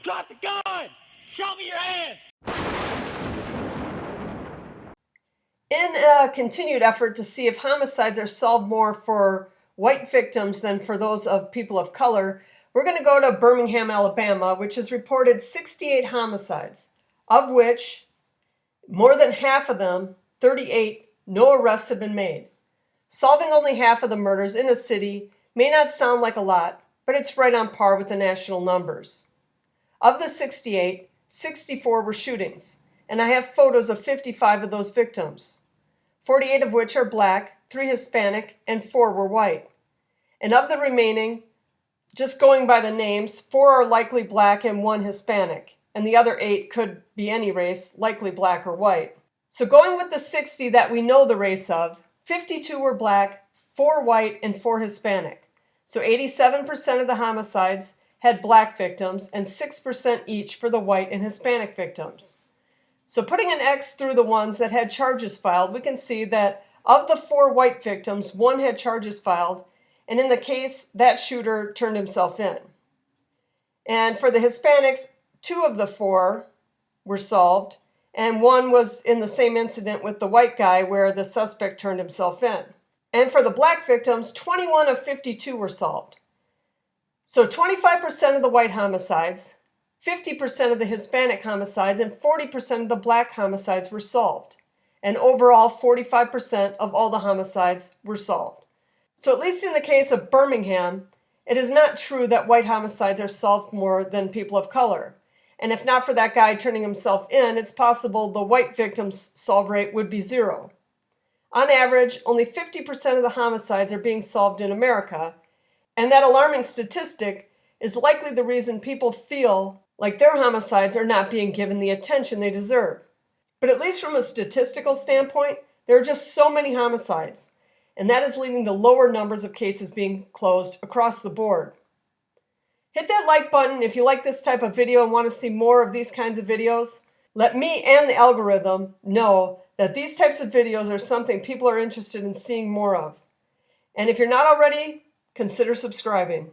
Drop the gun! Show me your hands! In a continued effort to see if homicides are solved more for white victims than for those of people of color, we're going to go to Birmingham, Alabama, which has reported 68 homicides, of which more than half of them, 38, no arrests have been made. Solving only half of the murders in a city may not sound like a lot, but it's right on par with the national numbers. Of the 68, 64 were shootings, and I have photos of 55 of those victims, 48 of which are black, 3 Hispanic, and 4 were white. And of the remaining, just going by the names, 4 are likely black and 1 Hispanic, and the other 8 could be any race, likely black or white. So going with the 60 that we know the race of, 52 were black, 4 white, and 4 Hispanic. So 87% of the homicides had black victims and 6% each for the white and Hispanic victims. So putting an X through the ones that had charges filed, we can see that of the 4 white victims, 1 had charges filed, and in the case, that shooter turned himself in. And for the Hispanics, 2 of the 4 were solved, and 1 was in the same incident with the white guy where the suspect turned himself in. And for the black victims, 21 of 52 were solved. So 25% of the white homicides, 50% of the Hispanic homicides, and 40% of the black homicides were solved. And overall, 45% of all the homicides were solved. So at least in the case of Birmingham, it is not true that white homicides are solved more than people of color. And if not for that guy turning himself in, it's possible the white victims' solve rate would be 0. On average, only 50% of the homicides are being solved in America, and that alarming statistic is likely the reason people feel like their homicides are not being given the attention they deserve. But at least from a statistical standpoint, there are just so many homicides, and that is leading to lower numbers of cases being closed across the board. Hit that like button if you like this type of video and want to see more of these kinds of videos. Let me and the algorithm know that these types of videos are something people are interested in seeing more of. And if you're not already, consider subscribing.